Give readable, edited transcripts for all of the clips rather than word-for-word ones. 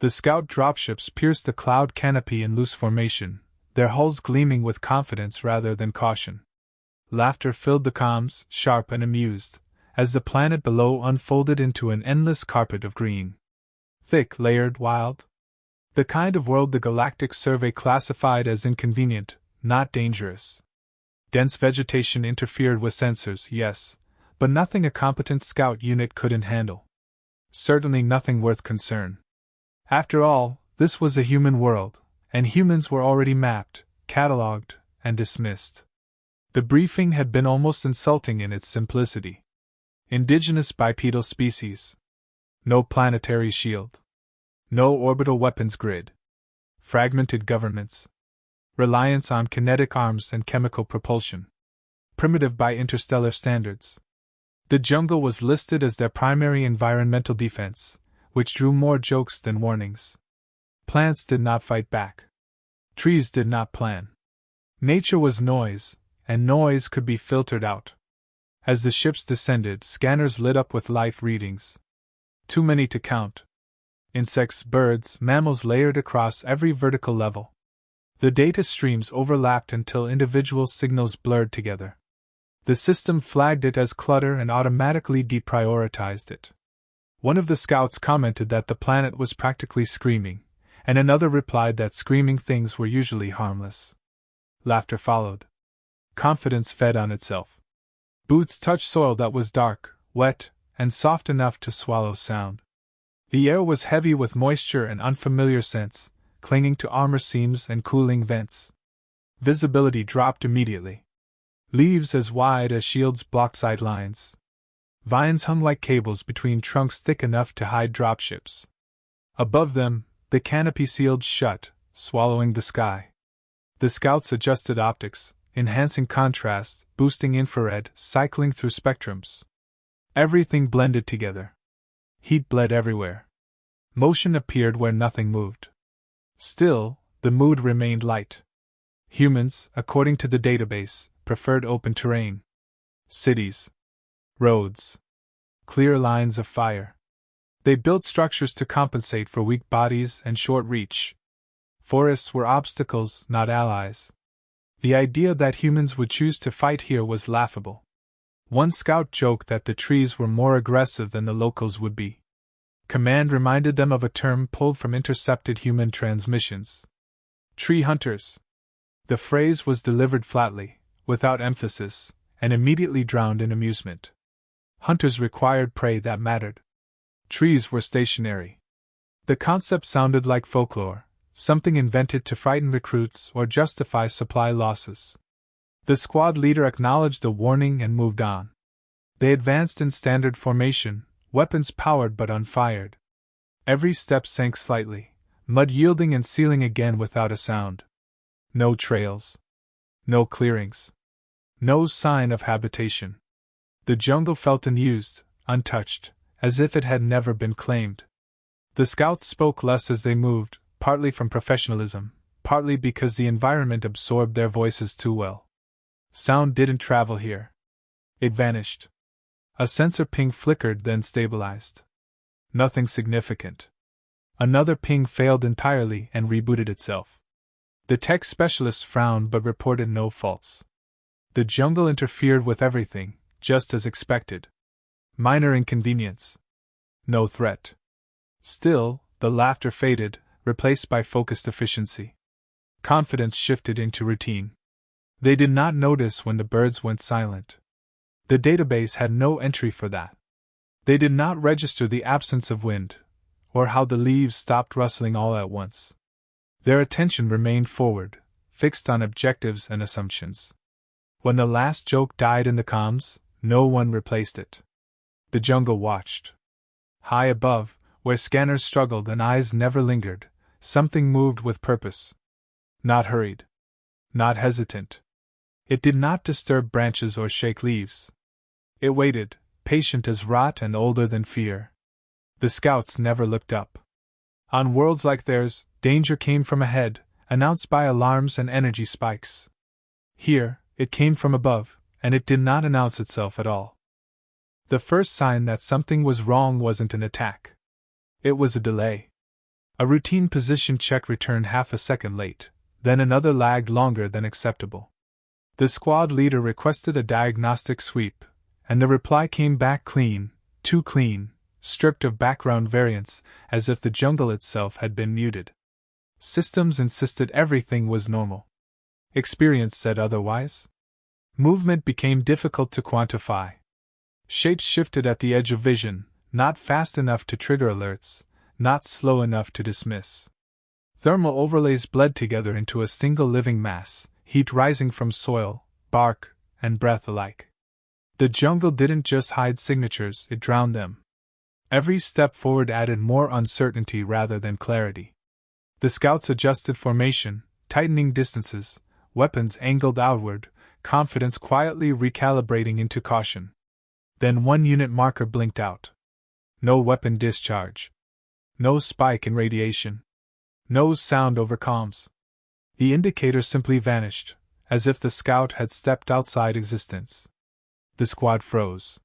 The scout dropships pierced the cloud canopy in loose formation, their hulls gleaming with confidence rather than caution. Laughter filled the comms, sharp and amused, as the planet below unfolded into an endless carpet of green. Thick, layered, wild. The kind of world the Galactic Survey classified as inconvenient, not dangerous. Dense vegetation interfered with sensors, yes, but nothing a competent scout unit couldn't handle. Certainly nothing worth concern. After all, this was a human world, and humans were already mapped, catalogued, and dismissed. The briefing had been almost insulting in its simplicity. Indigenous bipedal species. No planetary shield. No orbital weapons grid. Fragmented governments. Reliance on kinetic arms and chemical propulsion. Primitive by interstellar standards. The jungle was listed as their primary environmental defense, which drew more jokes than warnings. Plants did not fight back. Trees did not plan. Nature was noise, and noise could be filtered out. As the ships descended, scanners lit up with life readings. Too many to count. Insects, birds, mammals layered across every vertical level. The data streams overlapped until individual signals blurred together. The system flagged it as clutter and automatically deprioritized it. One of the scouts commented that the planet was practically screaming, and another replied that screaming things were usually harmless. Laughter followed. Confidence fed on itself. Boots touched soil that was dark, wet, and soft enough to swallow sound. The air was heavy with moisture and unfamiliar scents, clinging to armor seams and cooling vents. Visibility dropped immediately. Leaves as wide as shields blocked sidelines. Vines hung like cables between trunks thick enough to hide dropships. Above them, the canopy sealed shut, swallowing the sky. The scouts adjusted optics, enhancing contrast, boosting infrared, cycling through spectrums. Everything blended together. Heat bled everywhere. Motion appeared where nothing moved. Still, the mood remained light. Humans, according to the database, preferred open terrain. Cities. Roads. Clear lines of fire. They built structures to compensate for weak bodies and short reach. Forests were obstacles, not allies. The idea that humans would choose to fight here was laughable. One scout joked that the trees were more aggressive than the locals would be. Command reminded them of a term pulled from intercepted human transmissions. Tree hunters. The phrase was delivered flatly, without emphasis, and immediately drowned in amusement. Hunters required prey that mattered. Trees were stationary. The concept sounded like folklore, something invented to frighten recruits or justify supply losses. The squad leader acknowledged the warning and moved on. They advanced in standard formation, weapons powered but unfired. Every step sank slightly, mud yielding and sealing again without a sound. No trails. No clearings. No sign of habitation. The jungle felt unused, untouched, as if it had never been claimed. The scouts spoke less as they moved, partly from professionalism, partly because the environment absorbed their voices too well. Sound didn't travel here. It vanished. A sensor ping flickered, then stabilized. Nothing significant. Another ping failed entirely and rebooted itself. The tech specialists frowned but reported no faults. The jungle interfered with everything, just as expected. Minor inconvenience. No threat. Still, the laughter faded, replaced by focused efficiency. Confidence shifted into routine. They did not notice when the birds went silent. The database had no entry for that. They did not register the absence of wind, or how the leaves stopped rustling all at once. Their attention remained forward, fixed on objectives and assumptions. When the last joke died in the comms, no one replaced it. The jungle watched. High above, where scanners struggled and eyes never lingered, something moved with purpose. Not hurried. Not hesitant. It did not disturb branches or shake leaves. It waited, patient as rot and older than fear. The scouts never looked up. On worlds like theirs, danger came from ahead, announced by alarms and energy spikes. Here, it came from above, and it did not announce itself at all. The first sign that something was wrong wasn't an attack. It was a delay. A routine position check returned half a second late, then another lagged longer than acceptable. The squad leader requested a diagnostic sweep, and the reply came back clean, too clean, stripped of background variance, as if the jungle itself had been muted. Systems insisted everything was normal. Experience said otherwise. Movement became difficult to quantify. Shapes shifted at the edge of vision, not fast enough to trigger alerts, not slow enough to dismiss. Thermal overlays bled together into a single living mass, heat rising from soil, bark, and breath alike. The jungle didn't just hide signatures, it drowned them. Every step forward added more uncertainty rather than clarity. The scouts adjusted formation, tightening distances, weapons angled outward, confidence quietly recalibrating into caution. Then one unit marker blinked out. No weapon discharge. No spike in radiation. No sound over comms. The indicator simply vanished, as if the scout had stepped outside existence. The squad froze.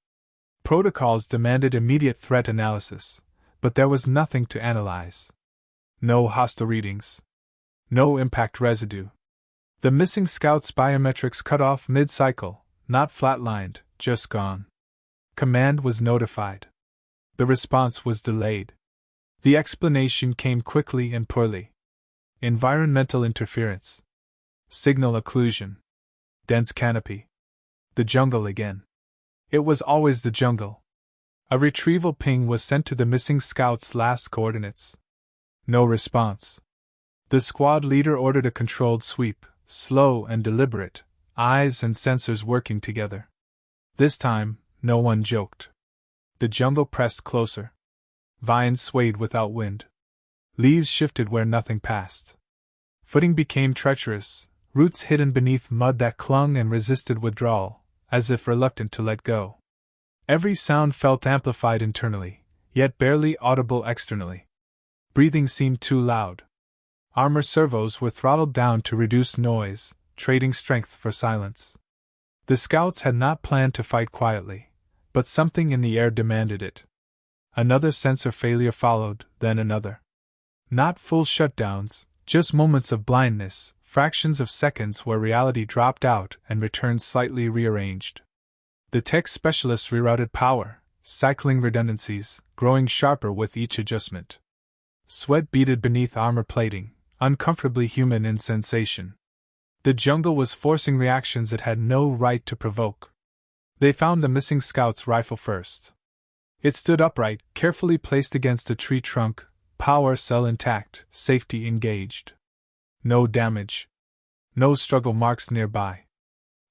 Protocols demanded immediate threat analysis, but there was nothing to analyze. No hostile readings. No impact residue. The missing scout's biometrics cut off mid-cycle, not flatlined, just gone. Command was notified. The response was delayed. The explanation came quickly and poorly. Environmental interference. Signal occlusion. Dense canopy. The jungle again. It was always the jungle. A retrieval ping was sent to the missing scout's last coordinates. No response. The squad leader ordered a controlled sweep, slow and deliberate, eyes and sensors working together. This time, no one joked. The jungle pressed closer. Vines swayed without wind. Leaves shifted where nothing passed. Footing became treacherous, roots hidden beneath mud that clung and resisted withdrawal, as if reluctant to let go. Every sound felt amplified internally, yet barely audible externally. Breathing seemed too loud. Armor servos were throttled down to reduce noise, trading strength for silence. The scouts had not planned to fight quietly, but something in the air demanded it. Another sensor failure followed, then another. Not full shutdowns, just moments of blindness, fractions of seconds where reality dropped out and returned slightly rearranged. The tech specialists rerouted power, cycling redundancies, growing sharper with each adjustment. Sweat beaded beneath armor plating, uncomfortably human in sensation. The jungle was forcing reactions it had no right to provoke. They found the missing scout's rifle first. It stood upright, carefully placed against a tree trunk, power cell intact, safety engaged. No damage. No struggle marks nearby.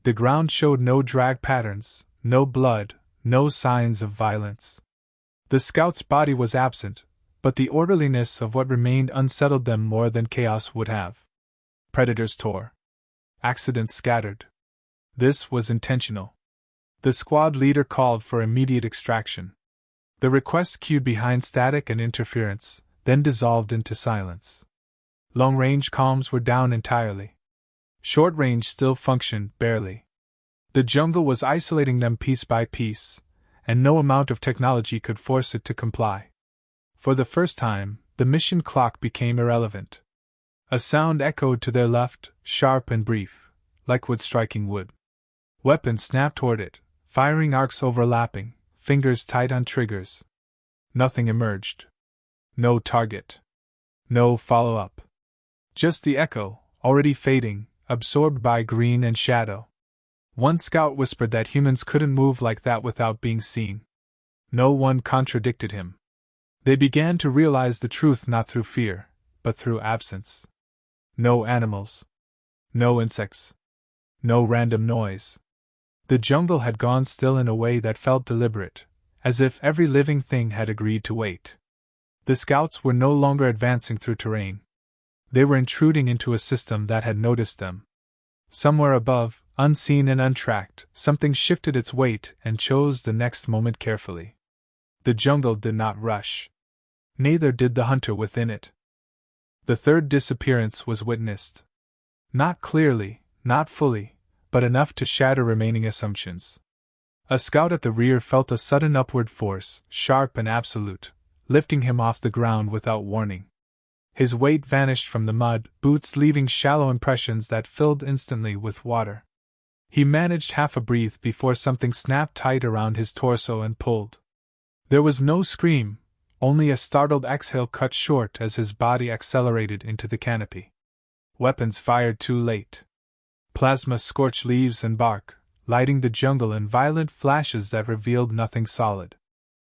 The ground showed no drag patterns, no blood, no signs of violence. The scout's body was absent, but the orderliness of what remained unsettled them more than chaos would have. Predators tore. Accidents scattered. This was intentional. The squad leader called for immediate extraction. The request queued behind static and interference, then dissolved into silence. Long-range comms were down entirely. Short-range still functioned, barely. The jungle was isolating them piece by piece, and no amount of technology could force it to comply. For the first time, the mission clock became irrelevant. A sound echoed to their left, sharp and brief, like wood striking wood. Weapons snapped toward it, firing arcs overlapping, fingers tight on triggers. Nothing emerged. No target. No follow-up. Just the echo, already fading, absorbed by green and shadow. One scout whispered that humans couldn't move like that without being seen. No one contradicted him. They began to realize the truth not through fear, but through absence. No animals. No insects. No random noise. The jungle had gone still in a way that felt deliberate, as if every living thing had agreed to wait. The scouts were no longer advancing through terrain. They were intruding into a system that had noticed them. Somewhere above, unseen and untracked, something shifted its weight and chose the next moment carefully. The jungle did not rush. Neither did the hunter within it. The third disappearance was witnessed. Not clearly, not fully, but enough to shatter remaining assumptions. A scout at the rear felt a sudden upward force, sharp and absolute, lifting him off the ground without warning. His weight vanished from the mud, boots leaving shallow impressions that filled instantly with water. He managed half a breath before something snapped tight around his torso and pulled. There was no scream, only a startled exhale cut short as his body accelerated into the canopy. Weapons fired too late. Plasma scorched leaves and bark, lighting the jungle in violent flashes that revealed nothing solid.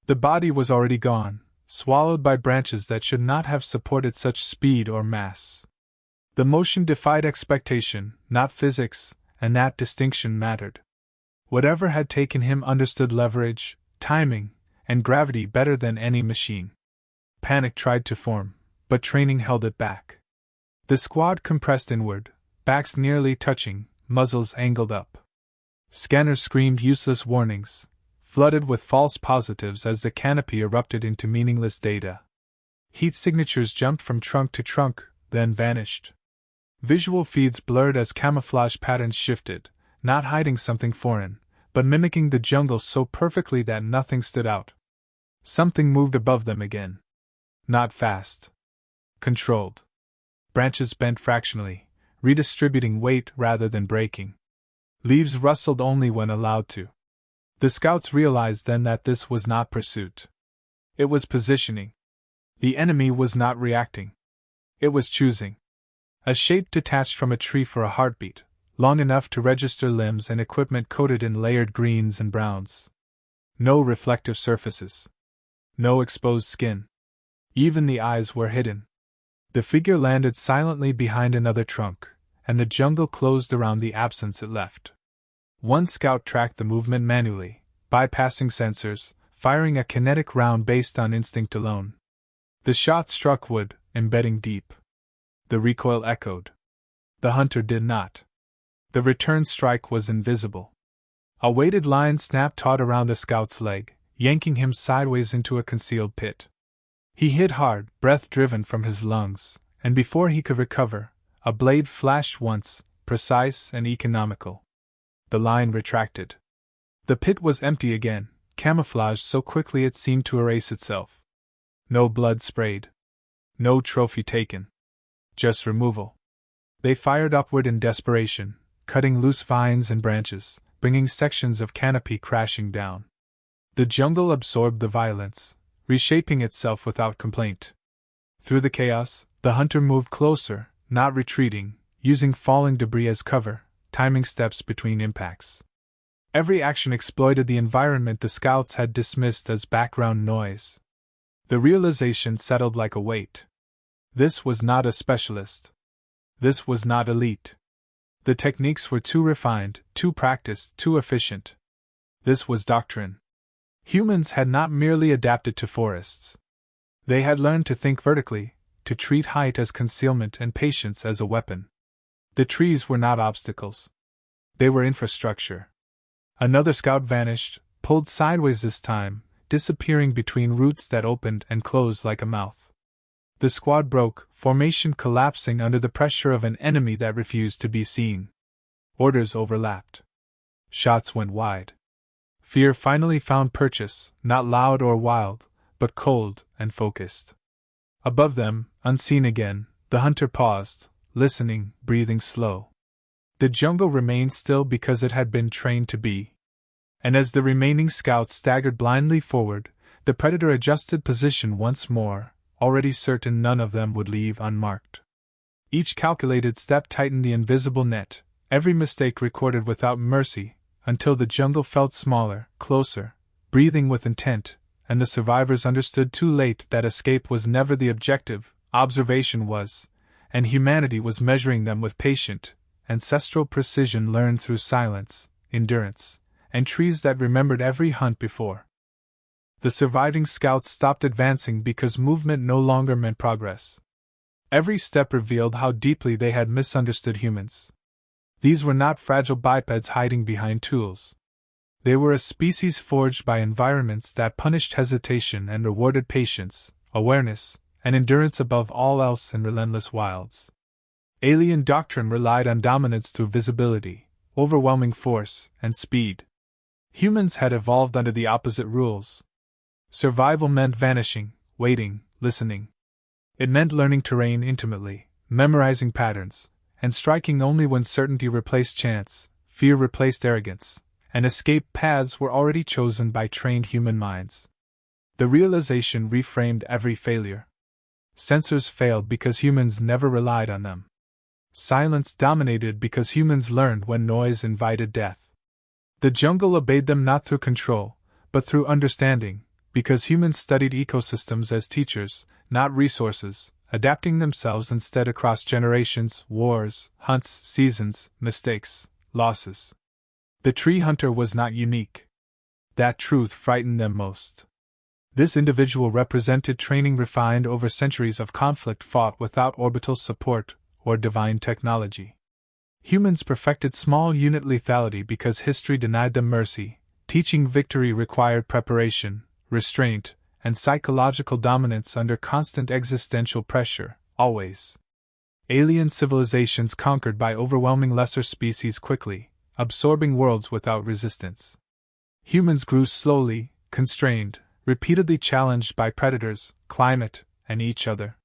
The body was already gone, swallowed by branches that should not have supported such speed or mass. The motion defied expectation, not physics, and that distinction mattered. Whatever had taken him understood leverage, timing, and gravity better than any machine. Panic tried to form, but training held it back. The squad compressed inward, backs nearly touching, muzzles angled up. Scanners screamed useless warnings, flooded with false positives as the canopy erupted into meaningless data. Heat signatures jumped from trunk to trunk, then vanished. Visual feeds blurred as camouflage patterns shifted, not hiding something foreign, but mimicking the jungle so perfectly that nothing stood out. Something moved above them again. Not fast. Controlled. Branches bent fractionally, redistributing weight rather than breaking. Leaves rustled only when allowed to. The scouts realized then that this was not pursuit. It was positioning. The enemy was not reacting. It was choosing. A shape detached from a tree for a heartbeat, long enough to register limbs and equipment coated in layered greens and browns. No reflective surfaces. No exposed skin. Even the eyes were hidden. The figure landed silently behind another trunk, and the jungle closed around the absence it left. One scout tracked the movement manually, bypassing sensors, firing a kinetic round based on instinct alone. The shot struck wood, embedding deep. The recoil echoed. The hunter did not. The return strike was invisible. A weighted line snapped taut around the scout's leg, yanking him sideways into a concealed pit. He hit hard, breath driven from his lungs, and before he could recover, a blade flashed once, precise and economical. The line retracted. The pit was empty again, camouflaged so quickly it seemed to erase itself. No blood sprayed. No trophy taken. Just removal. They fired upward in desperation, cutting loose vines and branches, bringing sections of canopy crashing down. The jungle absorbed the violence, reshaping itself without complaint. Through the chaos, the hunter moved closer, not retreating, using falling debris as cover, timing steps between impacts. Every action exploited the environment the scouts had dismissed as background noise. The realization settled like a weight. This was not a specialist. This was not elite. The techniques were too refined, too practiced, too efficient. This was doctrine. Humans had not merely adapted to forests. They had learned to think vertically, to treat height as concealment and patience as a weapon. The trees were not obstacles. They were infrastructure. Another scout vanished, pulled sideways this time, disappearing between roots that opened and closed like a mouth. The squad broke, formation collapsing under the pressure of an enemy that refused to be seen. Orders overlapped. Shots went wide. Fear finally found purchase, not loud or wild, but cold and focused. Above them, unseen again, the hunter paused, listening, breathing slow. The jungle remained still because it had been trained to be. And as the remaining scouts staggered blindly forward, the predator adjusted position once more, already certain none of them would leave unmarked. Each calculated step tightened the invisible net, every mistake recorded without mercy, until the jungle felt smaller, closer, breathing with intent, and the survivors understood too late that escape was never the objective, observation was, and humanity was measuring them with patient, ancestral precision learned through silence, endurance, and trees that remembered every hunt before. The surviving scouts stopped advancing because movement no longer meant progress. Every step revealed how deeply they had misunderstood humans. These were not fragile bipeds hiding behind tools. They were a species forged by environments that punished hesitation and rewarded patience, awareness, and endurance above all else in relentless wilds. Alien doctrine relied on dominance through visibility, overwhelming force, and speed. Humans had evolved under the opposite rules. Survival meant vanishing, waiting, listening. It meant learning terrain intimately, memorizing patterns, and striking only when certainty replaced chance, fear replaced arrogance, and escape paths were already chosen by trained human minds. The realization reframed every failure. Sensors failed because humans never relied on them. Silence dominated because humans learned when noise invited death. The jungle obeyed them not through control, but through understanding, because humans studied ecosystems as teachers, not resources, adapting themselves instead across generations, wars, hunts, seasons, mistakes, losses. The tree hunter was not unique. That truth frightened them most. This individual represented training refined over centuries of conflict fought without orbital support or divine technology. Humans perfected small unit lethality because history denied them mercy, teaching victory required preparation, restraint, and psychological dominance under constant existential pressure, always. Alien civilizations conquered by overwhelming lesser species quickly, absorbing worlds without resistance. Humans grew slowly, constrained, repeatedly challenged by predators, climate, and each other.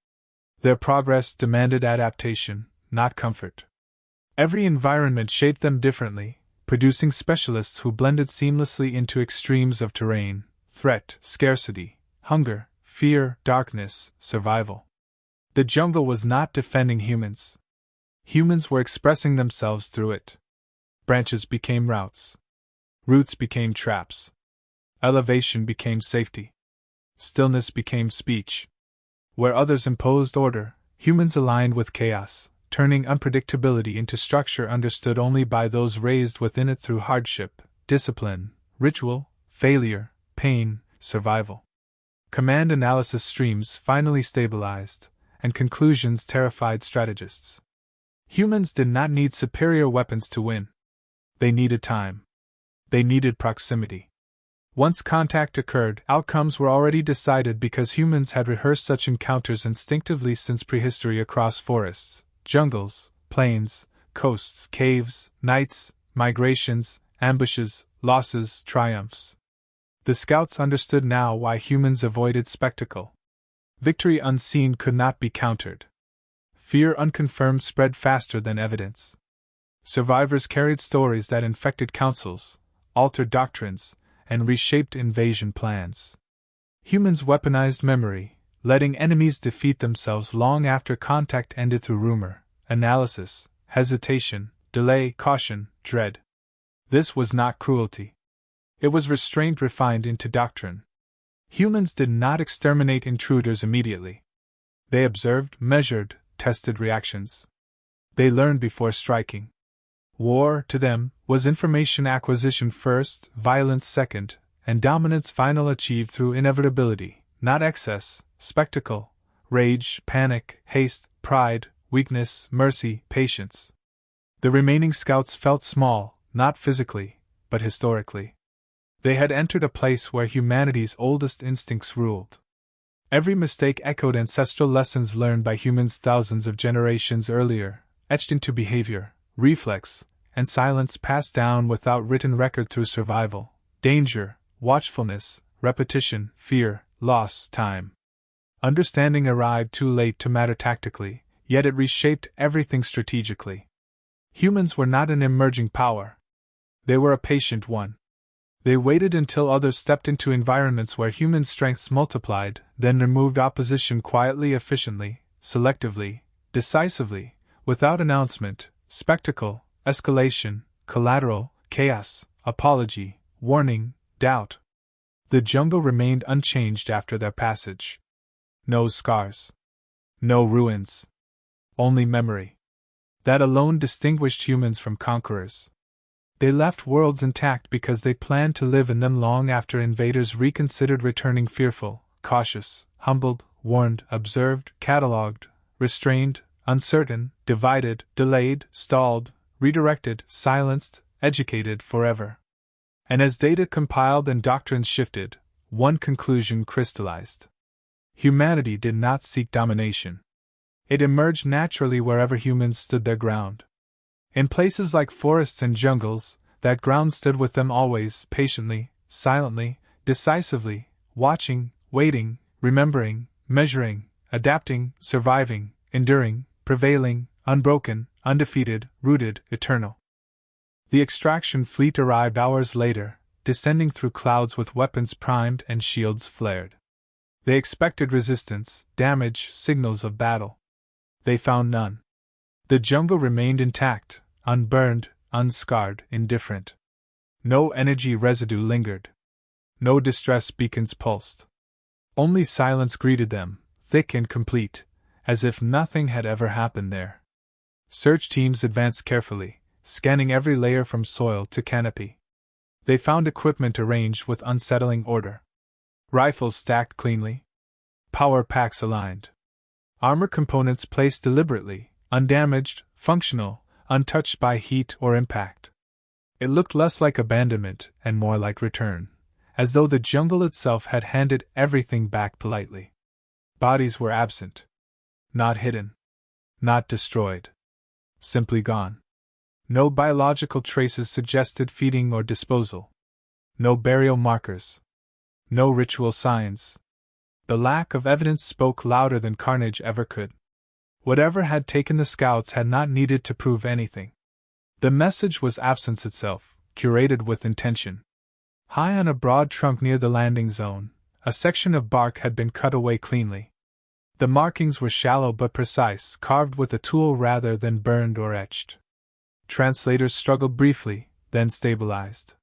Their progress demanded adaptation, not comfort. Every environment shaped them differently, producing specialists who blended seamlessly into extremes of terrain, threat, scarcity, hunger, fear, darkness, survival. The jungle was not defending humans. Humans were expressing themselves through it. Branches became routes. Roots became traps. Elevation became safety. Stillness became speech. Where others imposed order, humans aligned with chaos, turning unpredictability into structure understood only by those raised within it through hardship, discipline, ritual, failure, pain, survival. Command analysis streams finally stabilized, and conclusions terrified strategists. Humans did not need superior weapons to win. They needed time. They needed proximity. Once contact occurred, outcomes were already decided because humans had rehearsed such encounters instinctively since prehistory across forests, jungles, plains, coasts, caves, nights, migrations, ambushes, losses, triumphs. The scouts understood now why humans avoided spectacle. Victory unseen could not be countered. Fear unconfirmed spread faster than evidence. Survivors carried stories that infected councils, altered doctrines, and reshaped invasion plans. Humans weaponized memory, letting enemies defeat themselves long after contact ended through rumor, analysis, hesitation, delay, caution, dread. This was not cruelty. It was restraint refined into doctrine. Humans did not exterminate intruders immediately. They observed, measured, tested reactions. They learned before striking. War, to them, was information acquisition first, violence second, and dominance final achieved through inevitability, not excess, spectacle, rage, panic, haste, pride, weakness, mercy, patience. The remaining scouts felt small, not physically, but historically. They had entered a place where humanity's oldest instincts ruled. Every mistake echoed ancestral lessons learned by humans thousands of generations earlier, etched into behavior, reflex, and silence passed down without written record through survival, danger, watchfulness, repetition, fear, loss, time. Understanding arrived too late to matter tactically, yet it reshaped everything strategically. Humans were not an emerging power. They were a patient one. They waited until others stepped into environments where human strengths multiplied, then removed opposition quietly, efficiently, selectively, decisively, without announcement, spectacle, escalation, collateral, chaos, apology, warning, doubt. The jungle remained unchanged after their passage. No scars. No ruins. Only memory. That alone distinguished humans from conquerors. They left worlds intact because they planned to live in them long after invaders reconsidered returning, fearful, cautious, humbled, warned, observed, catalogued, restrained, uncertain, divided, delayed, stalled, redirected, silenced, educated forever. And as data compiled and doctrines shifted, one conclusion crystallized. Humanity did not seek domination. It emerged naturally wherever humans stood their ground. In places like forests and jungles, that ground stood with them always, patiently, silently, decisively, watching, waiting, remembering, measuring, adapting, surviving, enduring, prevailing, unbroken, undefeated, rooted, eternal. The extraction fleet arrived hours later, descending through clouds with weapons primed and shields flared. They expected resistance, damage, signals of battle. They found none. The jungle remained intact, unburned, unscarred, indifferent. No energy residue lingered. No distress beacons pulsed. Only silence greeted them, thick and complete, as if nothing had ever happened there. Search teams advanced carefully, scanning every layer from soil to canopy. They found equipment arranged with unsettling order. Rifles stacked cleanly. Power packs aligned. Armor components placed deliberately, undamaged, functional, untouched by heat or impact. It looked less like abandonment and more like return, as though the jungle itself had handed everything back politely. Bodies were absent. Not hidden. Not destroyed. Simply gone. No biological traces suggested feeding or disposal. No burial markers. No ritual signs. The lack of evidence spoke louder than carnage ever could. Whatever had taken the scouts had not needed to prove anything. The message was absence itself, curated with intention. High on a broad trunk near the landing zone, a section of bark had been cut away cleanly. The markings were shallow but precise, carved with a tool rather than burned or etched. Translators struggled briefly, then stabilized.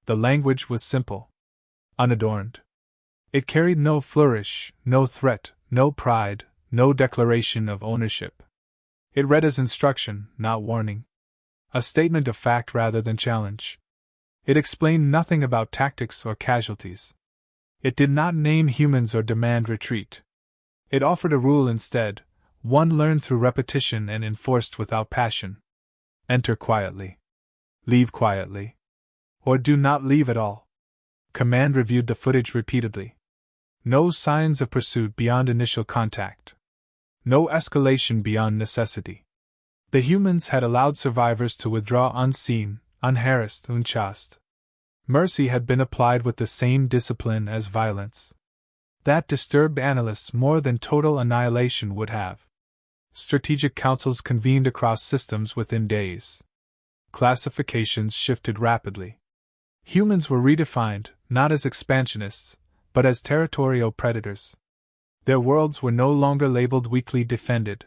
The language was simple, unadorned. It carried no flourish, no threat, no pride, no declaration of ownership. It read as instruction, not warning. A statement of fact rather than challenge. It explained nothing about tactics or casualties. It did not name humans or demand retreat. It offered a rule instead, one learned through repetition and enforced without passion. Enter quietly. Leave quietly. Or do not leave at all. Command reviewed the footage repeatedly. No signs of pursuit beyond initial contact. No escalation beyond necessity. The humans had allowed survivors to withdraw unseen, unharassed, unchaste. Mercy had been applied with the same discipline as violence. That disturbed analysts more than total annihilation would have. Strategic councils convened across systems within days. Classifications shifted rapidly. Humans were redefined, not as expansionists, but as territorial predators. Their worlds were no longer labeled weakly defended.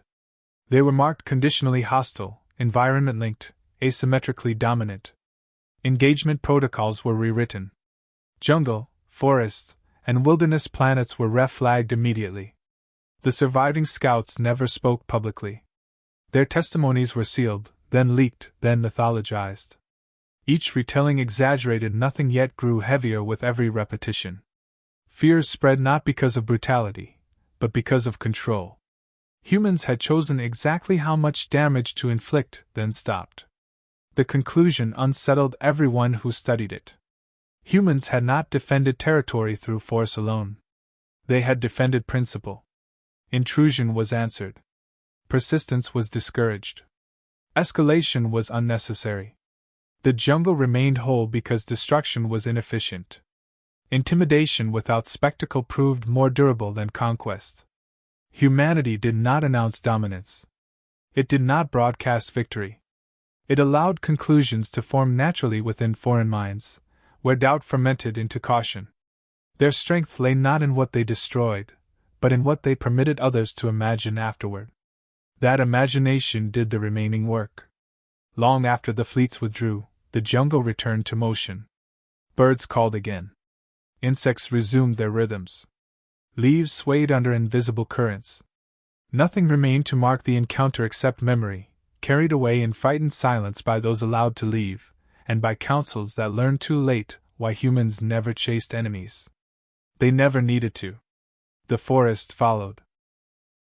They were marked conditionally hostile, environment-linked, asymmetrically dominant. Engagement protocols were rewritten. Jungle, forest, and wilderness planets were reflagged immediately. The surviving scouts never spoke publicly. Their testimonies were sealed, then leaked, then mythologized. Each retelling exaggerated nothing yet grew heavier with every repetition. Fears spread not because of brutality, but because of control. Humans had chosen exactly how much damage to inflict, then stopped. The conclusion unsettled everyone who studied it. Humans had not defended territory through force alone. They had defended principle. Intrusion was answered. Persistence was discouraged. Escalation was unnecessary. The jungle remained whole because destruction was inefficient. Intimidation without spectacle proved more durable than conquest. Humanity did not announce dominance. It did not broadcast victory. It allowed conclusions to form naturally within foreign minds, where doubt fermented into caution. Their strength lay not in what they destroyed, but in what they permitted others to imagine afterward. That imagination did the remaining work. Long after the fleets withdrew, the jungle returned to motion. Birds called again. Insects resumed their rhythms. Leaves swayed under invisible currents. Nothing remained to mark the encounter except memory, carried away in frightened silence by those allowed to leave, and by councils that learned too late why humans never chased enemies. They never needed to. The forest followed.